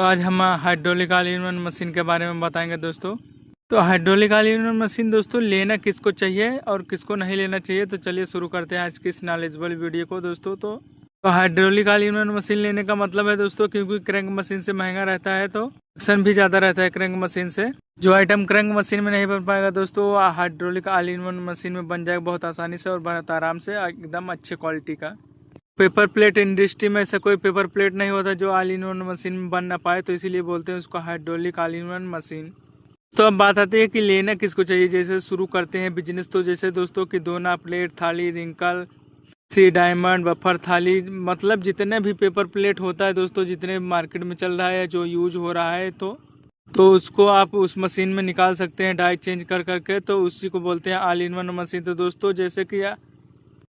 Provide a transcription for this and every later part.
तो आज हम hydraulic all in one machine के बारे में बताएंगे दोस्तों। तो hydraulic all in one machine दोस्तों लेना किसको चाहिए और किसको नहीं लेना चाहिए, तो चलिए शुरू करते हैं आज की इस नॉलेजेबल वीडियो को दोस्तों। तो hydraulic all in one machine लेने का मतलब है दोस्तों, क्योंकि क्रैंक मशीन से महंगा रहता है तो प्रोडक्शन भी ज़्यादा रहता है क्रैंक मशीन से। जो आइटम क्रैंक मशीन में नहीं बन पाएगा दोस्तों, वो hydraulic all in one machine में बन जाएगा बहुत आसानी से और बहुत आराम से, एकदम अच्छे क्वालिटी का। पेपर प्लेट इंडस्ट्री में ऐसा कोई पेपर प्लेट नहीं होता जो ऑल इन वन मशीन में बन ना पाए, तो इसीलिए बोलते हैं उसको hydraulic all in one machine. तो अब बात आती है कि लेना किसको चाहिए। जैसे शुरू करते हैं बिजनेस, तो जैसे दोस्तों कि दोना, प्लेट, थाली, रिंकल, सी, डायमंड, बफर थाली, मतलब जितने भी पेपर प्लेट होता है दोस्तों, जितने मार्केट में चल रहा है जो यूज हो रहा है, तो उसको आप उस मशीन में निकाल सकते हैं डाई चेंज कर करके, तो उसी को बोलते हैं ऑल इन वन मशीन। तो दोस्तों जैसे कि ऑल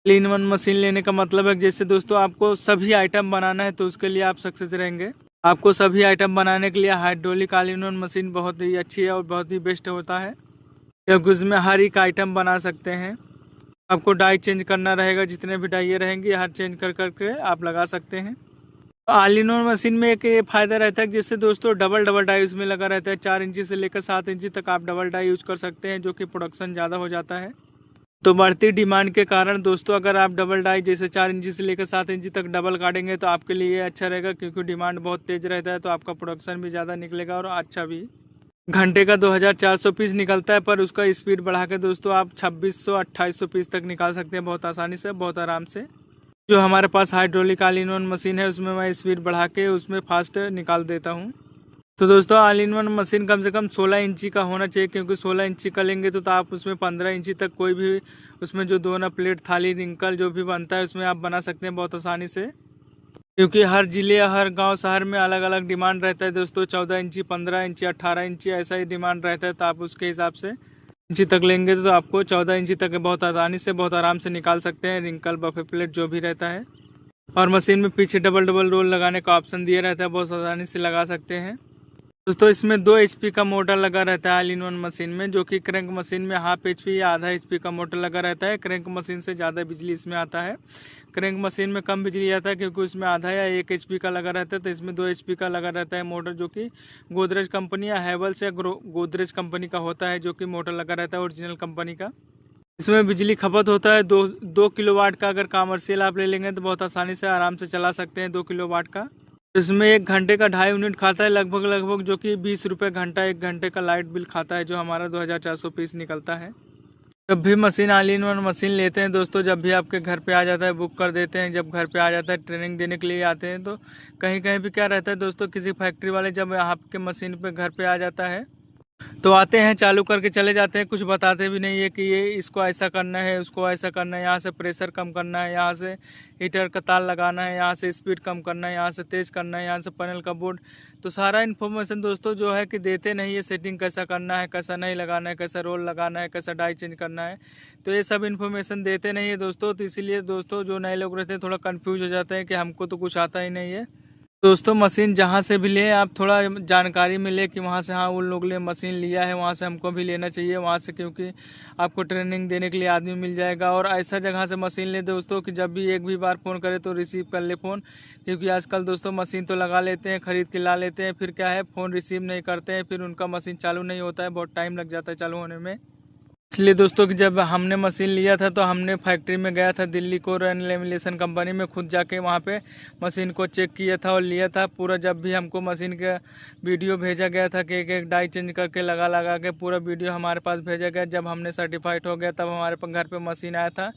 इन वन मशीन लेने का मतलब है जैसे दोस्तों आपको सभी आइटम बनाना है, तो उसके लिए आप सक्सेस रहेंगे। आपको सभी आइटम बनाने के लिए hydraulic all in one machine बहुत ही अच्छी है और बहुत ही बेस्ट होता है, क्योंकि उसमें हर एक आइटम बना सकते हैं। आपको डाई चेंज करना रहेगा, जितने भी डाई रहेंगे हर चेंज कर करके आप लगा सकते हैं। ऑल इन वन मशीन में एक ये फायदा रहता है जैसे दोस्तों डबल डाई उसमें लगा रहता है। 4 इंची से लेकर 7 इंची तक आप डबल डाई यूज कर सकते हैं, जो कि प्रोडक्शन ज़्यादा हो जाता है। तो बढ़ती डिमांड के कारण दोस्तों अगर आप डबल डाई जैसे 4 इंची से लेकर 7 इंची तक डबल काटेंगे तो आपके लिए अच्छा रहेगा, क्योंकि डिमांड बहुत तेज रहता है, तो आपका प्रोडक्शन भी ज़्यादा निकलेगा और अच्छा भी। घंटे का 2400 पीस निकलता है, पर उसका स्पीड बढ़ा के दोस्तों आप 2600-2800 पीस तक निकाल सकते हैं बहुत आसानी से, बहुत आराम से। जो हमारे पास hydraulic all in one machine है उसमें मैं स्पीड बढ़ा के उसमें फास्ट निकाल देता हूँ। तो दोस्तों ऑल इन वन मशीन कम से कम 16 इंची का होना चाहिए, क्योंकि 16 इंची का लेंगे तो आप उसमें 15 इंची तक कोई भी उसमें जो दोना, प्लेट, थाली, रिंकल जो भी बनता है उसमें आप बना सकते हैं बहुत आसानी से। क्योंकि हर जिले, हर गांव, शहर में अलग अलग डिमांड रहता है दोस्तों। 14 इंची, 15 इंची, 18 इंची ऐसा ही डिमांड रहता है, तो आप उसके हिसाब से इंची तक लेंगे तो आपको 14 इंची तक बहुत आसानी से, बहुत आराम से निकाल सकते हैं रिंकल, बफे प्लेट जो भी रहता है। और मशीन में पीछे डबल रोल लगाने का ऑप्शन दिया रहता है, बहुत आसानी से लगा सकते हैं दोस्तों। इसमें 2 HP का मोटर लगा रहता है ऑल इन वन मशीन में, जो कि क्रैंक मशीन में हाफ HP या आधा HP का मोटर लगा रहता है। क्रैंक मशीन से ज़्यादा बिजली इसमें आता है। क्रैंक मशीन में कम बिजली आता है, क्योंकि उसमें आधा या 1 HP का लगा रहता है, तो इसमें 2 HP का लगा रहता है मोटर, जो कि गोदरेज कंपनी या हैवेल्स या गोदरेज कंपनी का होता है, जो कि मोटर लगा रहता है ओरिजिनल कंपनी का। इसमें बिजली खपत होता है 2 किलोवाट का। अगर कमर्शियल आप ले लेंगे तो बहुत आसानी से आराम से चला सकते हैं 2 किलोवाट का। इसमें 1 घंटे का 2.5 यूनिट खाता है लगभग, जो कि 20 रुपये घंटा 1 घंटे का लाइट बिल खाता है, जो हमारा 2400 पीस निकलता है। जब भी machine all in one machine लेते हैं दोस्तों, जब भी आपके घर पे आ जाता है, बुक कर देते हैं, जब घर पे आ जाता है ट्रेनिंग देने के लिए आते हैं, तो कहीं कहीं भी क्या रहता है दोस्तों, किसी फैक्ट्री वाले जब आपके मशीन पे घर पे आ जाता है तो आते हैं, चालू करके चले जाते हैं, कुछ बताते भी नहीं है कि ये इसको ऐसा करना है, उसको ऐसा करना है, यहाँ से प्रेशर कम करना है, यहाँ से हीटर का तार लगाना है, यहाँ से स्पीड कम करना है, यहाँ से तेज़ करना है, यहाँ से पैनल का बोर्ड। तो सारा इन्फॉर्मेशन दोस्तों जो है कि देते नहीं है, सेटिंग कैसा करना है, कैसा नहीं लगाना है, कैसा रोल लगाना है, कैसा डाई चेंज करना है, तो ये सब इन्फॉर्मेशन देते नहीं है दोस्तों। तो इसीलिए दोस्तों जो नए लोग रहते हैं थोड़ा कन्फ्यूज हो जाते हैं कि हमको तो कुछ आता ही नहीं है। दोस्तों मशीन जहाँ से भी लें, आप थोड़ा जानकारी मिले कि वहाँ से हाँ उन लोग ने मशीन लिया है, वहाँ से हमको भी लेना चाहिए वहाँ से, क्योंकि आपको ट्रेनिंग देने के लिए आदमी मिल जाएगा। और ऐसा जगह से मशीन ले दोस्तों कि जब भी एक भी बार फ़ोन करे तो रिसीव कर ले फ़ोन, क्योंकि आजकल दोस्तों मशीन तो लगा लेते हैं, ख़रीद के ला लेते हैं, फिर क्या है फ़ोन रिसीव नहीं करते हैं, फिर उनका मशीन चालू नहीं होता है, बहुत टाइम लग जाता है चालू होने में। इसलिए दोस्तों कि जब हमने मशीन लिया था तो हमने फैक्ट्री में गया था, Delhi core and lamination company में, खुद जाके वहाँ पे मशीन को चेक किया था और लिया था पूरा। जब भी हमको मशीन का वीडियो भेजा गया था कि एक डाई चेंज करके लगा के पूरा वीडियो हमारे पास भेजा गया। जब हमने सर्टिफाइड हो गया तब हमारे घर पर मशीन आया था।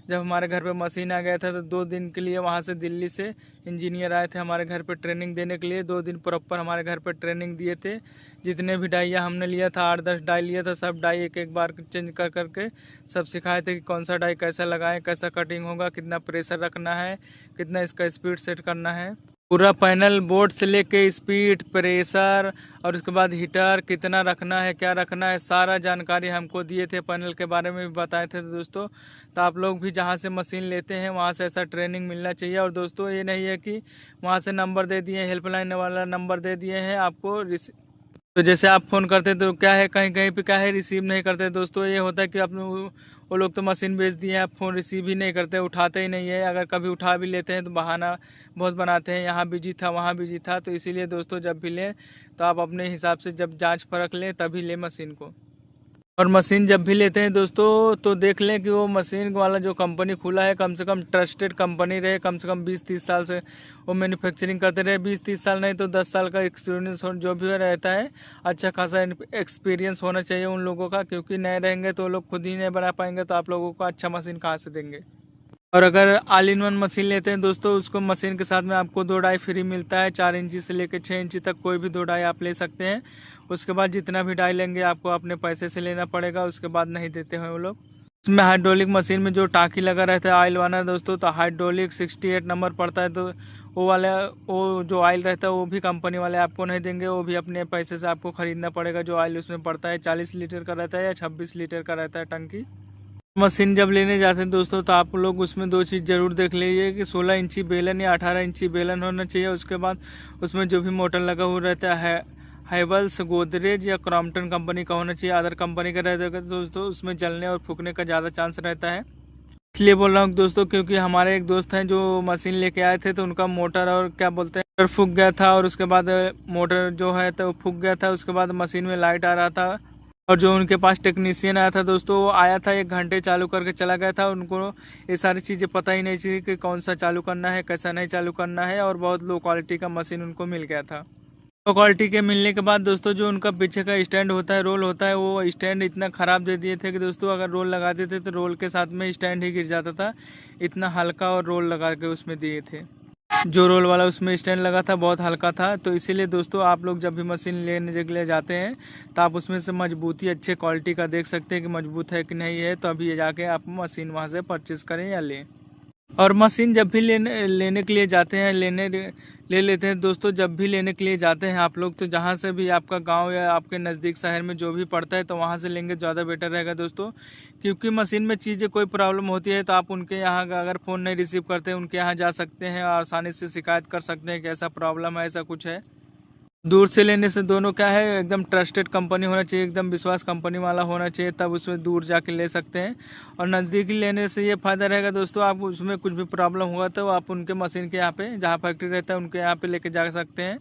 जब हमारे घर पे मशीन आ गया था तो 2 दिन के लिए वहाँ से दिल्ली से इंजीनियर आए थे हमारे घर पे ट्रेनिंग देने के लिए। 2 दिन प्रॉपर हमारे घर पे ट्रेनिंग दिए थे। जितने भी डाइया हमने लिया था, 8-10 डाई लिया था, सब डाई एक बार चेंज कर करके सब सिखाए थे कि कौन सा डाई कैसा लगाएं, कैसा कटिंग होगा, कितना प्रेशर रखना है, कितना इसका स्पीड सेट करना है। पूरा पैनल बोर्ड से लेके स्पीड, प्रेशर और उसके बाद हीटर कितना रखना है, क्या रखना है, सारा जानकारी हमको दिए थे। पैनल के बारे में भी बताए थे दोस्तों। तो आप लोग भी जहां से मशीन लेते हैं वहां से ऐसा ट्रेनिंग मिलना चाहिए। और दोस्तों ये नहीं है कि वहां से नंबर दे दिए, हेल्पलाइन वाला नंबर दे दिए हैं आपको, तो जैसे आप फ़ोन करते तो क्या है, कहीं कहीं पे क्या है रिसीव नहीं करते दोस्तों। ये होता है कि अपने वो लोग तो मशीन बेच दिए हैं, फ़ोन रिसीव ही नहीं करते, उठाते ही नहीं है। अगर कभी उठा भी लेते हैं तो बहाना बहुत बनाते हैं, यहाँ बिजी था वहाँ बिजी था। तो इसीलिए दोस्तों जब भी लें तो आप अपने हिसाब से जब जांच परख लें तभी लें मशीन को। और मशीन जब भी लेते हैं दोस्तों तो देख लें कि वो मशीन वाला जो कंपनी खुला है कम से कम ट्रस्टेड कंपनी रहे, कम से कम 20-30 साल से वो मैन्युफैक्चरिंग करते रहे। 20-30 साल नहीं तो 10 साल का एक्सपीरियंस जो भी रहता है, अच्छा खासा एक्सपीरियंस होना चाहिए उन लोगों का, क्योंकि नए रहेंगे तो वो लोग खुद ही नहीं बना पाएंगे तो आप लोगों को अच्छा मशीन कहाँ से देंगे। और अगर ऑल इन वन मशीन लेते हैं दोस्तों, उसको मशीन के साथ में आपको 2 डाई फ्री मिलता है। 4 इंची से लेकर 6 इंची तक कोई भी 2 डाई आप ले सकते हैं। उसके बाद जितना भी डाई लेंगे आपको अपने पैसे से लेना पड़ेगा, उसके बाद नहीं देते हैं वो लोग। इसमें हाइड्रोलिक मशीन में जो टाँकी लगा रहता है ऑयल वाला दोस्तों, तो हाइड्रोलिक 68 नंबर पड़ता है। तो वो जो ऑयल रहता है वो भी कंपनी वाले आपको नहीं देंगे, वो भी अपने पैसे से आपको ख़रीदना पड़ेगा। जो ऑयल उसमें पड़ता है 40 लीटर का रहता है या 26 लीटर का रहता है टंकी। मशीन जब लेने जाते हैं दोस्तों तो आप लोग उसमें 2 चीज़ ज़रूर देख लीजिए कि 16 इंची बेलन या 18 इंची बेलन होना चाहिए। उसके बाद उसमें जो भी मोटर लगा हुआ रहता है हैवेल्स, गोदरेज या क्रॉम्पटन कंपनी का होना चाहिए। अदर कंपनी का रहता है दोस्तों उसमें जलने और फूकने का ज़्यादा चांस रहता है। इसलिए बोल रहा हूँ दोस्तों, क्योंकि हमारे एक दोस्त हैं जो मशीन लेके आए थे तो उनका मोटर और क्या बोलते हैं मोटर फूक गया था, और उसके बाद मोटर जो है तो फूक गया था। उसके बाद मशीन में लाइट आ रहा था, और जो उनके पास टेक्नीशियन आया था दोस्तों वो आया था 1 घंटे चालू करके चला गया था। उनको ये सारी चीज़ें पता ही नहीं थी कि कौन सा चालू करना है, कैसा नहीं चालू करना है, और बहुत लो क्वालिटी का मशीन उनको मिल गया था। लो क्वालिटी के मिलने के बाद दोस्तों जो उनका पीछे का स्टैंड होता है, रोल होता है, वो स्टैंड इतना ख़राब दे दिए थे कि दोस्तों अगर रोल लगा देते तो रोल के साथ में स्टैंड ही गिर जाता था। इतना हल्का और रोल लगा के उसमें दिए थे। जो रोल वाला उसमें स्टैंड लगा था बहुत हल्का था। तो इसीलिए दोस्तों आप लोग जब भी मशीन लेने के लिए जाते हैं तो आप उसमें से मजबूती अच्छे क्वालिटी का देख सकते हैं कि मजबूत है कि नहीं है, तो अभी जाके आप मशीन वहाँ से परचेज़ करें या लें। और मशीन जब भी लेने के लिए जाते हैं ले लेते हैं दोस्तों। जब भी लेने के लिए जाते हैं आप लोग तो जहाँ से भी आपका गांव या आपके नज़दीक शहर में जो भी पड़ता है तो वहाँ से लेंगे ज़्यादा बेटर रहेगा दोस्तों। क्योंकि मशीन में चीज़ें कोई प्रॉब्लम होती है तो आप उनके यहाँ अगर फ़ोन नहीं रिसीव करते उनके यहाँ जा सकते हैं और आसानी से शिकायत कर सकते हैं कि ऐसा प्रॉब्लम है, ऐसा कुछ है। दूर से लेने से दोनों क्या है, एकदम ट्रस्टेड कंपनी होना चाहिए, एकदम विश्वास कंपनी वाला होना चाहिए, तब उसमें दूर जाके ले सकते हैं। और नज़दीकी लेने से ये फ़ायदा रहेगा दोस्तों, आप उसमें कुछ भी प्रॉब्लम हुआ तो आप उनके मशीन के यहाँ पे जहाँ फैक्ट्री रहता है उनके यहाँ पे लेके जा सकते हैं।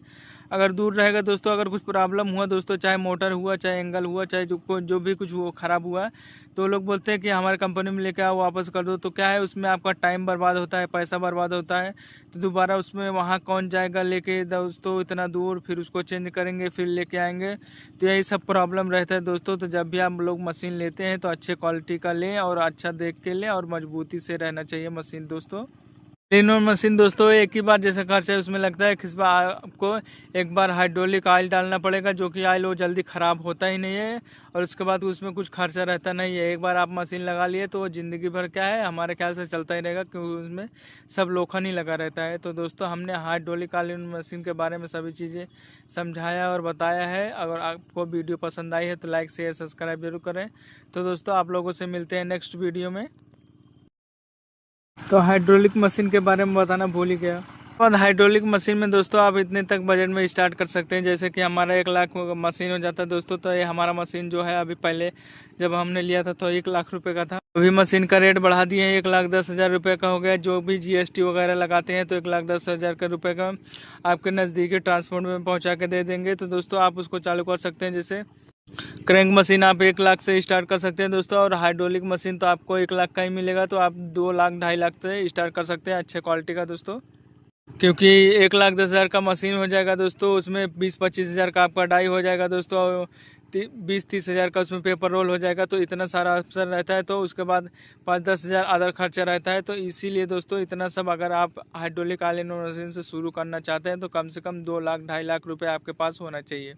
अगर दूर रहेगा दोस्तों, अगर कुछ प्रॉब्लम हुआ दोस्तों, चाहे मोटर हुआ, चाहे एंगल हुआ, चाहे जो भी कुछ वो ख़राब हुआ, तो लोग बोलते हैं कि हमारे कंपनी में लेके आओ वापस कर दो। तो क्या है उसमें आपका टाइम बर्बाद होता है, पैसा बर्बाद होता है। तो दोबारा उसमें वहाँ कौन जाएगा लेके दोस्तों इतना दूर, फिर उसको चेंज करेंगे फिर लेके आएंगे, तो यही सब प्रॉब्लम रहता है दोस्तों। तो जब भी आप लोग मशीन लेते हैं तो अच्छे क्वालिटी का लें और अच्छा देख के लें और मजबूती से रहना चाहिए मशीन दोस्तों। क्लीनर मशीन दोस्तों एक ही बार जैसा खर्चा है उसमें लगता है, किस बार आपको एक बार हाइड्रोलिक ऑयल डालना पड़ेगा, जो कि ऑयल वो जल्दी ख़राब होता ही नहीं है, और उसके बाद उसमें कुछ खर्चा रहता नहीं है। एक बार आप मशीन लगा लिए तो वो ज़िंदगी भर क्या है हमारे ख्याल से चलता ही रहेगा, क्योंकि उसमें सब लोखंड ही लगा रहता है। तो दोस्तों हमने हाइड्रोलिक ऑयल मशीन के बारे में सभी चीज़ें समझाया और बताया है। अगर आपको वीडियो पसंद आई है तो लाइक शेयर सब्सक्राइब जरूर करें। तो दोस्तों आप लोगों से मिलते हैं नेक्स्ट वीडियो में। तो हाइड्रोलिक मशीन के बारे में बताना भूल ही गया। और हाइड्रोलिक मशीन में दोस्तों आप इतने तक बजट में स्टार्ट कर सकते हैं, जैसे कि हमारा 1 लाख मशीन हो जाता है दोस्तों। तो ये हमारा मशीन जो है अभी पहले जब हमने लिया था तो 1 लाख रुपए का था। अभी मशीन का रेट बढ़ा दिए हैं, 1,10,000 रुपये का हो गया। जो भी GST वगैरह लगाते हैं तो 1,10,000 का रुपये का आपके नज़दीकी ट्रांसपोर्ट में पहुँचा के दे देंगे। तो दोस्तों आप उसको चालू कर सकते हैं। जैसे क्रैंक मशीन आप 1 लाख से स्टार्ट कर सकते हैं दोस्तों, और हाइड्रोलिक मशीन तो आपको 1 लाख का ही मिलेगा। तो आप 2 लाख 2.5 लाख से स्टार्ट कर सकते हैं अच्छे क्वालिटी का दोस्तों। क्योंकि 1,10,000 का मशीन हो जाएगा दोस्तों, उसमें 20-25 हज़ार का आपका डाई हो जाएगा दोस्तों, और 20-30 हज़ार का उसमें पेपर रोल हो जाएगा। तो इतना सारा ऑप्शन रहता है, तो उसके बाद 5-10 हज़ार अदर खर्चा रहता है। तो इसीलिए दोस्तों इतना सब अगर आप हाइड्रोलिक ऑयल मशीन से शुरू करना चाहते हैं तो कम से कम 2 लाख 2.5 लाख रुपये आपके पास होना चाहिए।